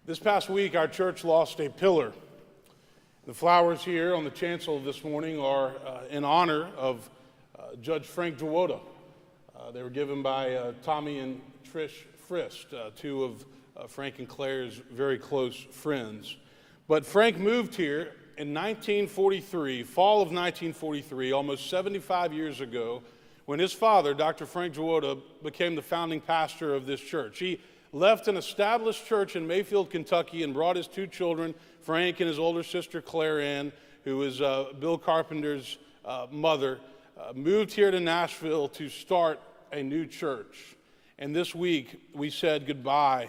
This past week, our church lost a pillar. The flowers here on the chancel this morning are in honor of Judge Frank Jawota. They were given by Tommy and Trish Frist, two of Frank and Claire's very close friends. But Frank moved here in 1943, fall of 1943, almost 75 years ago, when his father, Dr. Frank Jawota, became the founding pastor of this church. He left an established church in Mayfield, Kentucky, and brought his two children, Frank and his older sister, Claire Ann, who is Bill Carpenter's mother, moved here to Nashville to start a new church. And this week, we said goodbye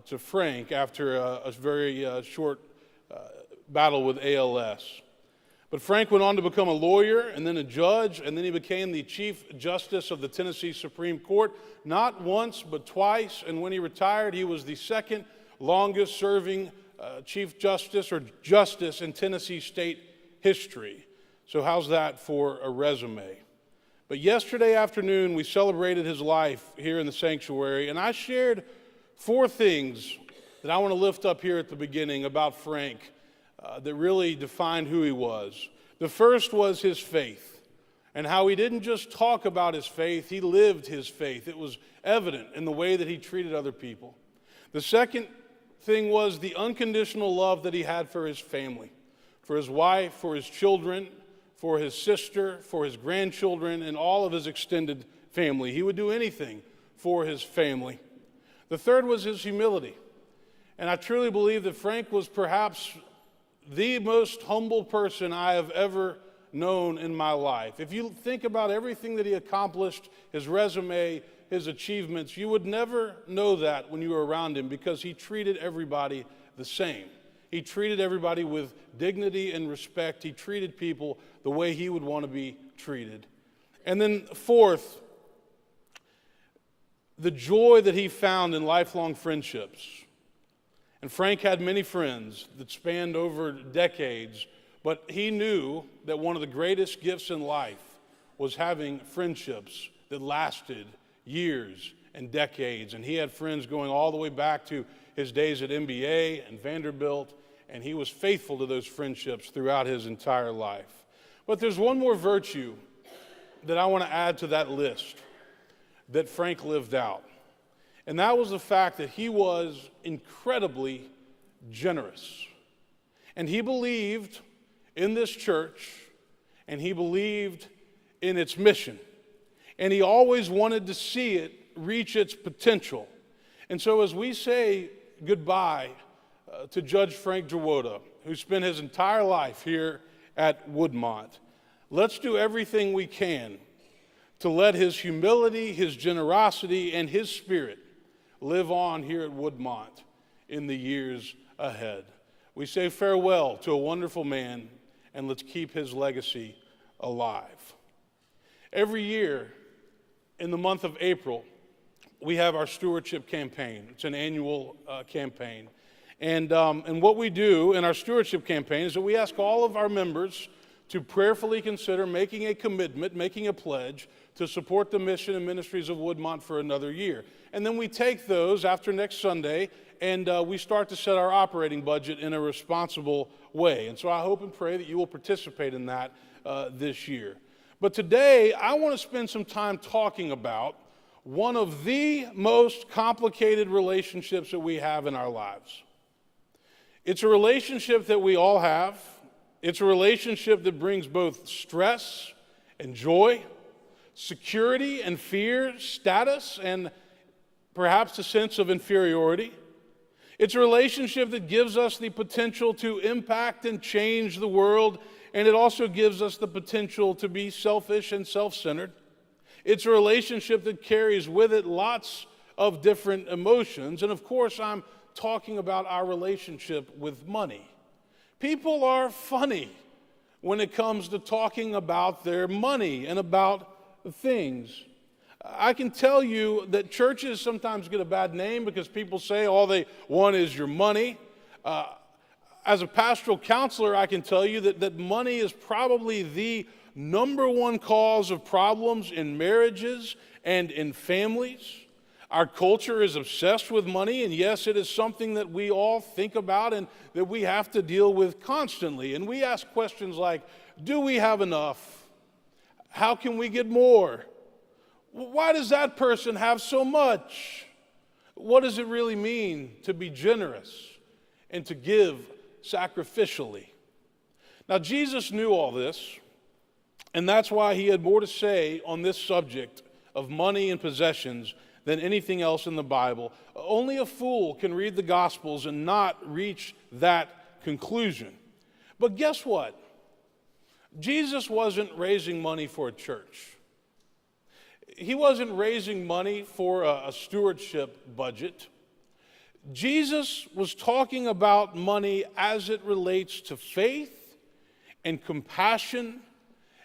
to Frank after a very short battle with ALS. But Frank went on to become a lawyer and then a judge, and then he became the Chief Justice of the Tennessee Supreme Court, not once but twice. And when he retired, he was the second longest serving Chief Justice or Justice in Tennessee state history. So how's that for a resume? But yesterday afternoon, we celebrated his life here in the sanctuary, and I shared four things that I want to lift up here at the beginning about Frank that really defined who he was. The first was his faith, and how he didn't just talk about his faith, he lived his faith. It was evident in the way that he treated other people. The second thing was the unconditional love that he had for his family, for his wife, for his children, for his sister, for his grandchildren, and all of his extended family. He would do anything for his family. The third was his humility. And I truly believe that Frank was perhaps the most humble person I have ever known in my life. If you think about everything that he accomplished, his resume, his achievements, you would never know that when you were around him, because he treated everybody the same. He treated everybody with dignity and respect. He treated people the way he would want to be treated. And then fourth, the joy that he found in lifelong friendships. And Frank had many friends that spanned over decades, but he knew that one of the greatest gifts in life was having friendships that lasted years and decades. And he had friends going all the way back to his days at MBA and Vanderbilt, and he was faithful to those friendships throughout his entire life. But there's one more virtue that I want to add to that list that Frank lived out. And that was the fact that he was incredibly generous. And he believed in this church, and he believed in its mission. And he always wanted to see it reach its potential. And so as we say goodbye to Judge Frank Jawota, who spent his entire life here at Woodmont, let's do everything we can to let his humility, his generosity, and his spirit live on here at Woodmont in the years ahead. We say farewell to a wonderful man, and let's keep his legacy alive. Every year in the month of April, we have our stewardship campaign. It's an annual campaign. And what we do in our stewardship campaign is that we ask all of our members to prayerfully consider making a commitment, making a pledge to support the mission and ministries of Woodmont for another year. And then we take those after next Sunday, and we start to set our operating budget in a responsible way. And so I hope and pray that you will participate in that this year. But today, I want to spend some time talking about one of the most complicated relationships that we have in our lives. It's a relationship that we all have. It's a relationship that brings both stress and joy, security and fear, status and perhaps a sense of inferiority. It's a relationship that gives us the potential to impact and change the world, and it also gives us the potential to be selfish and self-centered. It's a relationship that carries with it lots of different emotions, and of course I'm talking about our relationship with money. People are funny when it comes to talking about their money and about things. I can tell you that churches sometimes get a bad name because people say all they want is your money. As a pastoral counselor, I can tell you that money is probably the number one cause of problems in marriages and in families. Our culture is obsessed with money, and yes, it is something that we all think about and that we have to deal with constantly. And we ask questions like, do we have enough? How can we get more? Why does that person have so much? What does it really mean to be generous and to give sacrificially? Now, Jesus knew all this, and that's why he had more to say on this subject of money and possessions than anything else in the Bible. Only a fool can read the Gospels and not reach that conclusion. But guess what? Jesus wasn't raising money for a church. He wasn't raising money for a stewardship budget. Jesus was talking about money as it relates to faith and compassion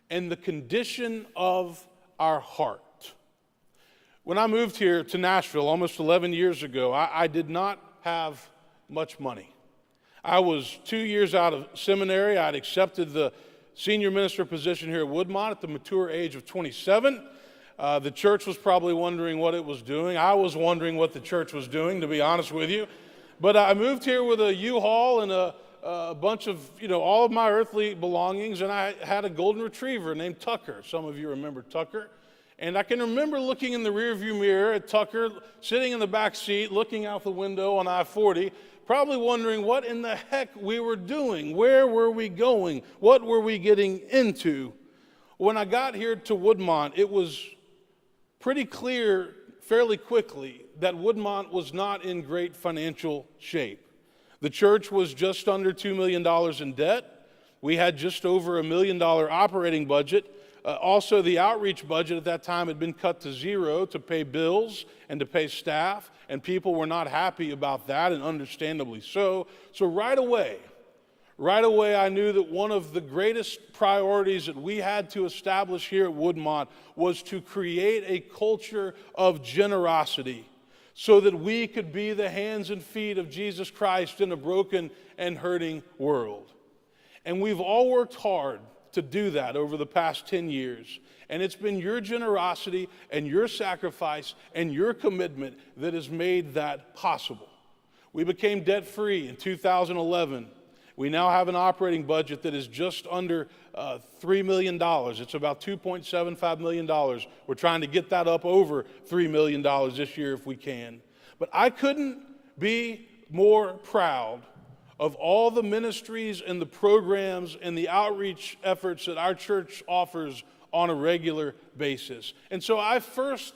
and the condition of our heart. When I moved here to Nashville almost 11 years ago, I did not have much money. I was 2 years out of seminary. I'd accepted the senior minister position here at Woodmont at the mature age of 27. The church was probably wondering what it was doing. I was wondering what the church was doing, to be honest with you. But I moved here with a U-Haul and a bunch of, all of my earthly belongings, and I had a golden retriever named Tucker. Some of you remember Tucker. And I can remember looking in the rearview mirror at Tucker, sitting in the back seat, looking out the window on I-40, probably wondering what in the heck we were doing. Where were we going? What were we getting into? When I got here to Woodmont, it was pretty clear fairly quickly that Woodmont was not in great financial shape. The church was just under $2 million in debt. We had just over $1 million operating budget. Also, the outreach budget at that time had been cut to zero to pay bills and to pay staff, and people were not happy about that, and understandably so. So right away, I knew that one of the greatest priorities that we had to establish here at Woodmont was to create a culture of generosity so that we could be the hands and feet of Jesus Christ in a broken and hurting world. And we've all worked hard to do that over the past 10 years. And it's been your generosity and your sacrifice and your commitment that has made that possible. We became debt-free in 2011. We now have an operating budget that is just under $3 million. It's about $2.75 million. We're trying to get that up over $3 million this year if we can. But I couldn't be more proud of all the ministries and the programs and the outreach efforts that our church offers on a regular basis. And so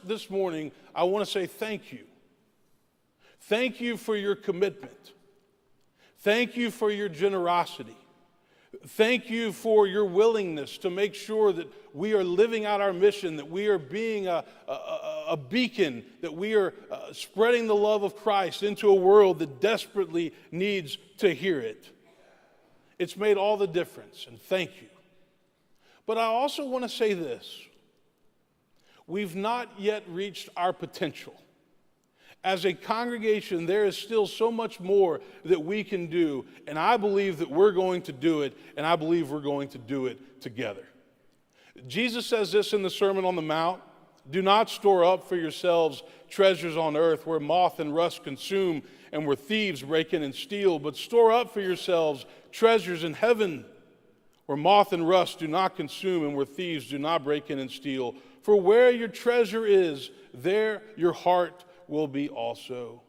this morning, I want to say thank you. Thank you for your commitment. Thank you for your generosity. Thank you for your willingness to make sure that we are living out our mission, that we are being a beacon, that we are spreading the love of Christ into a world that desperately needs to hear it. It's made all the difference, and thank you. But I also want to say this. We've not yet reached our potential. As a congregation, there is still so much more that we can do, and I believe that we're going to do it, and I believe we're going to do it together. Jesus says this in the Sermon on the Mount: "Do not store up for yourselves treasures on earth where moth and rust consume and where thieves break in and steal, but store up for yourselves treasures in heaven where moth and rust do not consume and where thieves do not break in and steal. For where your treasure is, there your heart will be also."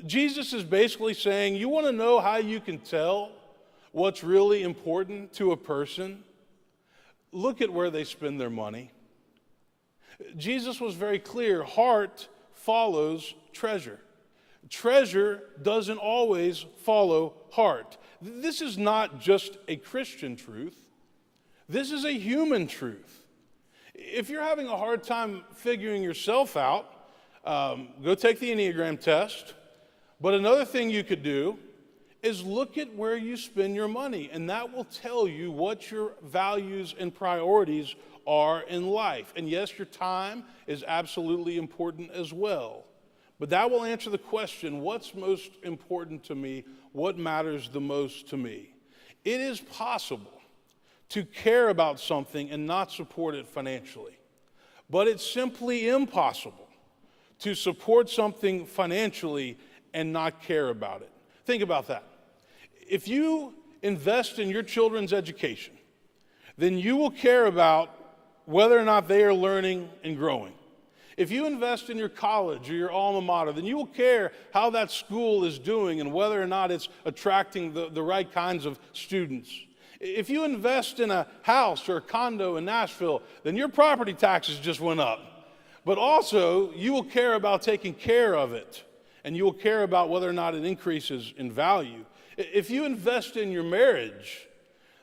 Jesus is basically saying, you want to know how you can tell what's really important to a person? Look at where they spend their money. Jesus was very clear. Heart follows treasure. Treasure doesn't always follow heart. This is not just a Christian truth. This is a human truth. If you're having a hard time figuring yourself out, go take the Enneagram test. But another thing you could do is look at where you spend your money, and that will tell you what your values and priorities are in life. And yes, your time is absolutely important as well. But that will answer the question, what's most important to me? What matters the most to me? It is possible to care about something and not support it financially. But it's simply impossible to support something financially and not care about it. Think about that. If you invest in your children's education, then you will care about whether or not they are learning and growing. If you invest in your college or your alma mater, then you will care how that school is doing and whether or not it's attracting the right kinds of students. If you invest in a house or a condo in Nashville, then your property taxes just went up. But also, you will care about taking care of it, and you will care about whether or not it increases in value. If you invest in your marriage,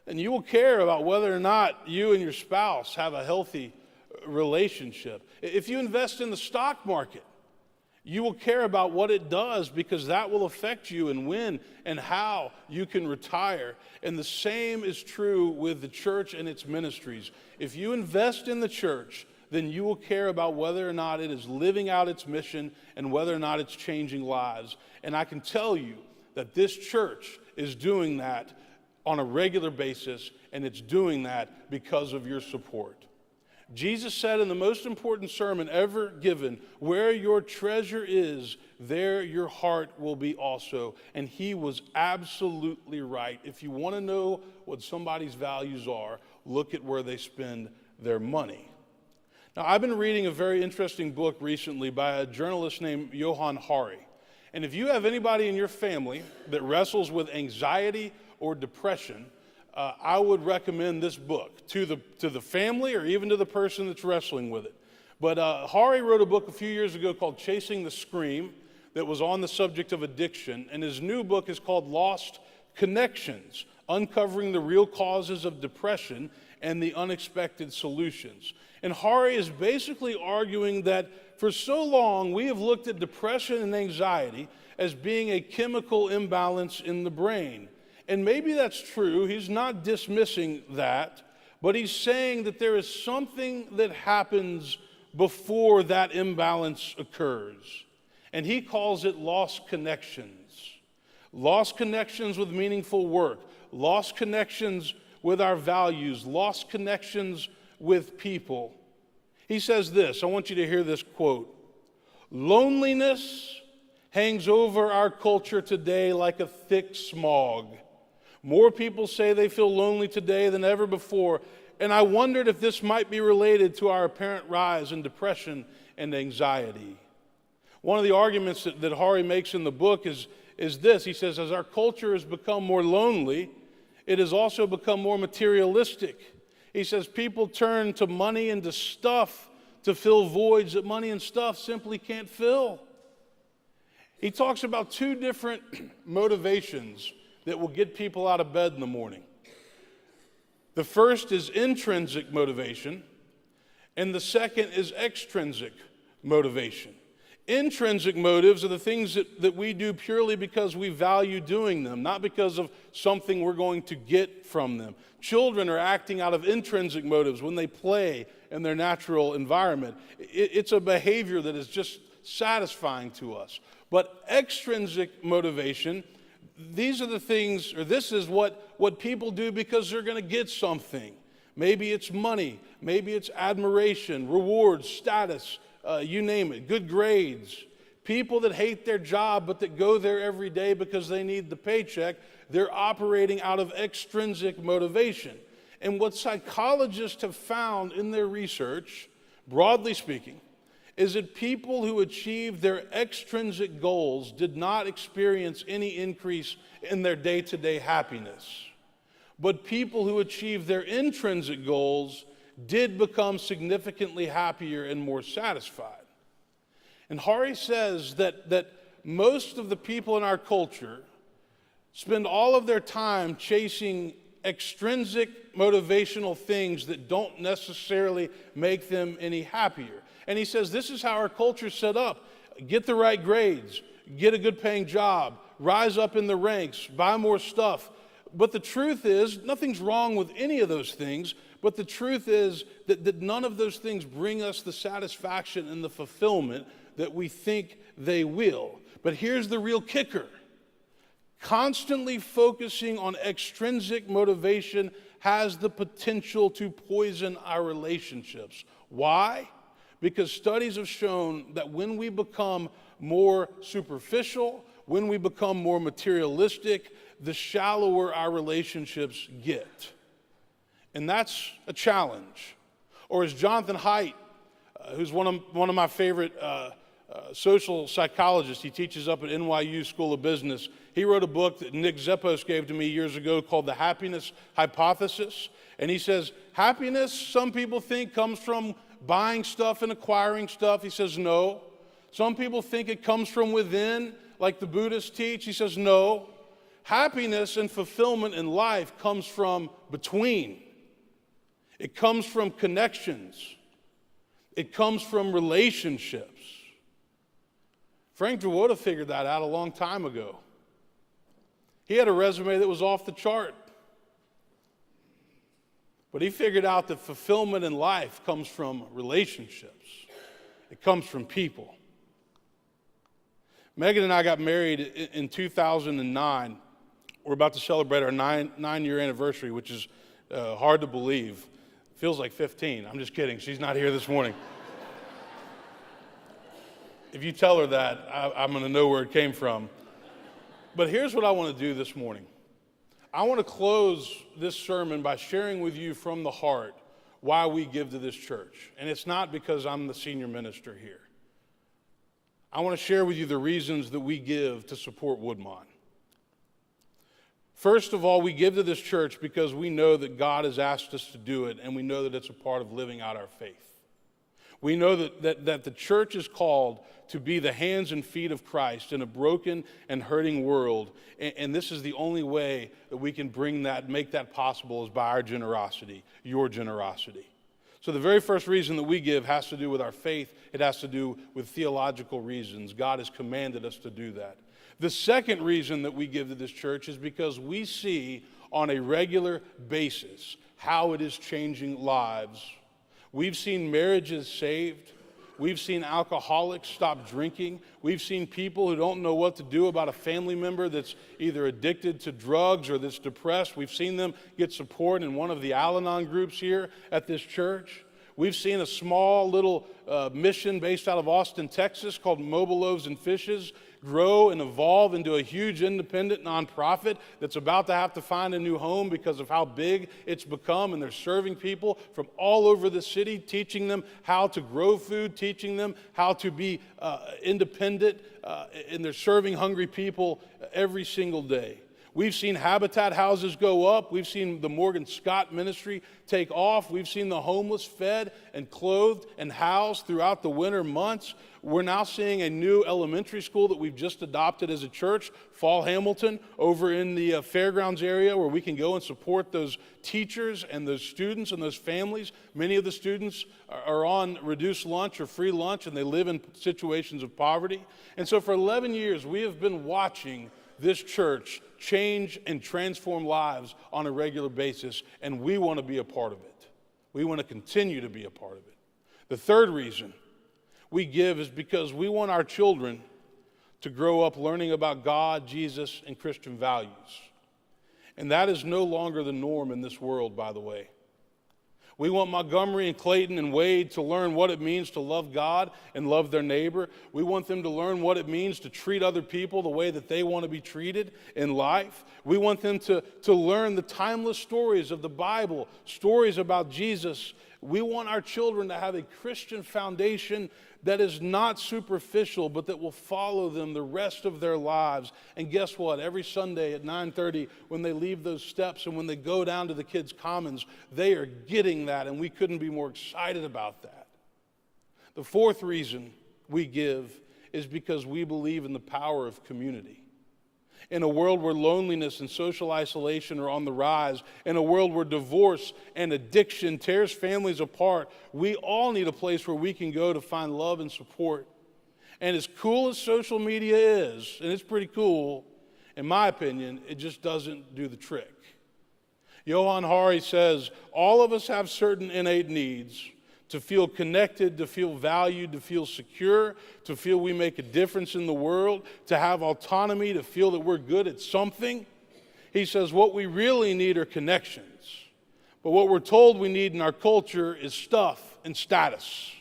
then you will care about whether or not you and your spouse have a healthy relationship. If you invest in the stock market, you will care about what it does because that will affect you and when and how you can retire. And the same is true with the church and its ministries. If you invest in the church, then you will care about whether or not it is living out its mission and whether or not it's changing lives. And I can tell you that this church is doing that on a regular basis, and it's doing that because of your support. Jesus said in the most important sermon ever given, "Where your treasure is, there your heart will be also." And he was absolutely right. If you want to know what somebody's values are, look at where they spend their money. Now, I've been reading a very interesting book recently by a journalist named Johann Hari. And if you have anybody in your family that wrestles with anxiety or depression, I would recommend this book to the family or even to the person that's wrestling with it. But Hari wrote a book a few years ago called Chasing the Scream that was on the subject of addiction. And his new book is called Lost Connections, Uncovering the Real Causes of Depression and the Unexpected Solutions. And Hari is basically arguing that for so long we have looked at depression and anxiety as being a chemical imbalance in the brain. And maybe that's true. He's not dismissing that, but he's saying that there is something that happens before that imbalance occurs. And he calls it lost connections. Lost connections with meaningful work, lost connections with our values, lost connections with people. He says this, I want you to hear this quote: "Loneliness hangs over our culture today like a thick smog. More people say they feel lonely today than ever before, and I wondered if this might be related to our apparent rise in depression and anxiety." One of the arguments that Hari makes in the book is this. He says, as our culture has become more lonely, it has also become more materialistic. He says people turn to money and to stuff to fill voids that money and stuff simply can't fill. He talks about two different motivations that will get people out of bed in the morning. The first is intrinsic motivation, and the second is extrinsic motivation. Intrinsic motives are the things that we do purely because we value doing them, not because of something we're going to get from them. Children are acting out of intrinsic motives when they play in their natural environment. It's a behavior that is just satisfying to us. But extrinsic motivation, these are the things, or this is what people do because they're going to get something. Maybe it's money, maybe it's admiration, rewards, status, you name it, good grades. People that hate their job but that go there every day because they need the paycheck, they're operating out of extrinsic motivation. And what psychologists have found in their research, broadly speaking, is that people who achieved their extrinsic goals did not experience any increase in their day-to-day happiness. But people who achieved their intrinsic goals did become significantly happier and more satisfied. And Hari says that most of the people in our culture spend all of their time chasing extrinsic motivational things that don't necessarily make them any happier. And he says this is how our culture is set up. Get the right grades, get a good paying job, rise up in the ranks, buy more stuff. But the truth is, nothing's wrong with any of those things, but the truth is that none of those things bring us the satisfaction and the fulfillment that we think they will. But here's the real kicker. Constantly focusing on extrinsic motivation has the potential to poison our relationships. Why? because studies have shown that when we become more superficial, when we become more materialistic, the shallower our relationships get. And that's a challenge. Or as Jonathan Haidt, who's one of my favorite social psychologists, he teaches up at NYU School of Business. He wrote a book that Nick Zeppos gave to me years ago called The Happiness Hypothesis. And he says, happiness, some people think, comes from buying stuff and acquiring stuff. He says, no. Some people think it comes from within, like the Buddhists teach. He says, no. Happiness and fulfillment in life comes from between. It comes from connections. It comes from relationships. Frank Drawota figured that out a long time ago. He had a resume that was off the chart. But he figured out that fulfillment in life comes from relationships. It comes from people. Megan and I got married in 2009. We're about to celebrate our nine-year anniversary, which is hard to believe. Feels like 15. I'm just kidding. She's not here this morning. If you tell her that, I'm going to know where it came from. But here's what I want to do this morning. I want to close this sermon by sharing with you from the heart why we give to this church. And it's not because I'm the senior minister here. I want to share with you the reasons that we give to support Woodmont. First of all, we give to this church because we know that God has asked us to do it, and we know that it's a part of living out our faith. We know that the church is called to be the hands and feet of Christ in a broken and hurting world, and this is the only way that we can make that possible is by our generosity, your generosity. So the very first reason that we give has to do with our faith. It has to do with theological reasons. God has commanded us to do that. The second reason that we give to this church is because we see on a regular basis how it is changing lives. We've seen marriages saved. We've seen alcoholics stop drinking. We've seen people who don't know what to do about a family member that's either addicted to drugs or that's depressed. We've seen them get support in one of the Al-Anon groups here at this church. We've seen a small little mission based out of Austin, Texas called Mobile Loaves and Fishes grow and evolve into a huge independent nonprofit that's about to have to find a new home because of how big it's become, and they're serving people from all over the city, teaching them how to grow food, teaching them how to be independent, and they're serving hungry people every single day. We've seen Habitat houses go up. We've seen the Morgan Scott ministry take off. We've seen the homeless fed and clothed and housed throughout the winter months. We're now seeing a new elementary school that we've just adopted as a church, Fall Hamilton, over in the fairgrounds area where we can go and support those teachers and those students and those families. Many of the students are on reduced lunch or free lunch, and they live in situations of poverty. And so for 11 years, we have been watching this church change and transform lives on a regular basis, and we want to be a part of it. We want to continue to be a part of it. The third reason we give is because we want our children to grow up learning about God, Jesus, and Christian values. And that is no longer the norm in this world, by the way. We want Montgomery and Clayton and Wade to learn what it means to love God and love their neighbor. We want them to learn what it means to treat other people the way that they want to be treated in life. We want them to learn the timeless stories of the Bible, stories about Jesus. We want our children to have a Christian foundation that is not superficial, but that will follow them the rest of their lives. And guess what? Every Sunday at 9:30, when they leave those steps and when they go down to the kids' commons, they are getting that, and we couldn't be more excited about that. The fourth reason we give is because we believe in the power of community. In a world where loneliness and social isolation are on the rise, in a world where divorce and addiction tears families apart, we all need a place where we can go to find love and support. And as cool as social media is, and it's pretty cool, in my opinion, it just doesn't do the trick. Johann Hari says, all of us have certain innate needs: to feel connected, to feel valued, to feel secure, to feel we make a difference in the world, to have autonomy, to feel that we're good at something. He says what we really need are connections. But what we're told we need in our culture is stuff and status.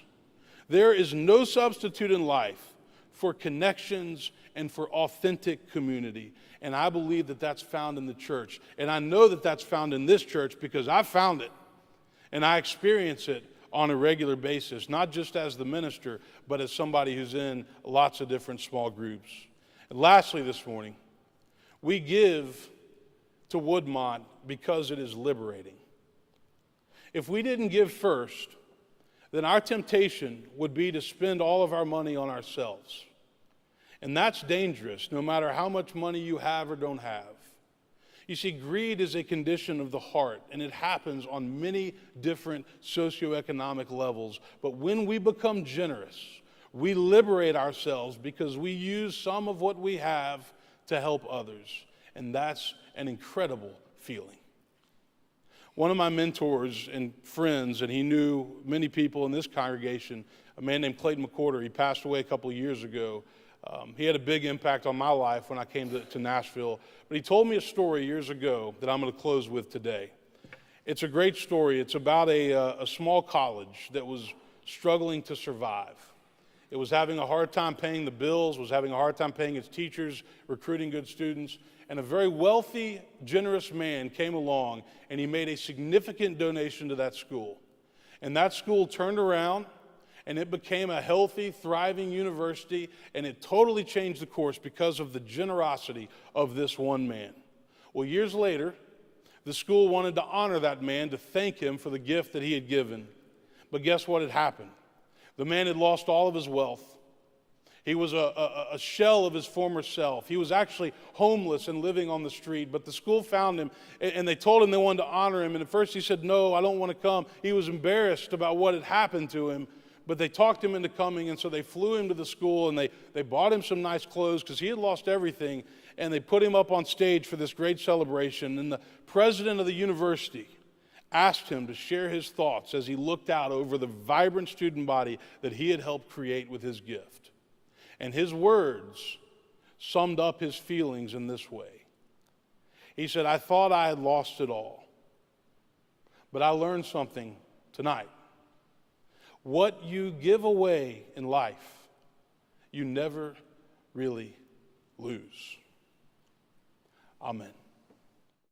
There is no substitute in life for connections and for authentic community. And I believe that that's found in the church. And I know that that's found in this church because I found it. And I experience it on a regular basis, not just as the minister, but as somebody who's in lots of different small groups. And lastly this morning, we give to Woodmont because it is liberating. If we didn't give first, then our temptation would be to spend all of our money on ourselves. And that's dangerous, no matter how much money you have or don't have. You see, greed is a condition of the heart, and it happens on many different socioeconomic levels. But when we become generous, we liberate ourselves because we use some of what we have to help others. And that's an incredible feeling. One of my mentors and friends, and he knew many people in this congregation, a man named Clayton McCorder, he passed away a couple of years ago. He had a big impact on my life when I came to Nashville. But he told me a story years ago that I'm going to close with today. It's a great story. It's about a small college that was struggling to survive. It was having a hard time paying the bills, was having a hard time paying its teachers, recruiting good students. And a very wealthy, generous man came along, and he made a significant donation to that school. And that school turned around, and it became a healthy, thriving university, and it totally changed the course because of the generosity of this one man. Well, years later, the school wanted to honor that man, to thank him for the gift that he had given. But guess what had happened? The man had lost all of his wealth. He was a shell of his former self. He was actually homeless and living on the street. But the school found him, and they told him they wanted to honor him. And at first he said, "No, I don't want to come." He was embarrassed about what had happened to him. But they talked him into coming, and so they flew him to the school, and they bought him some nice clothes because he had lost everything. And they put him up on stage for this great celebration. And the president of the university asked him to share his thoughts as he looked out over the vibrant student body that he had helped create with his gift. And his words summed up his feelings in this way. He said, "I thought I had lost it all, but I learned something tonight. What you give away in life, you never really lose." Amen.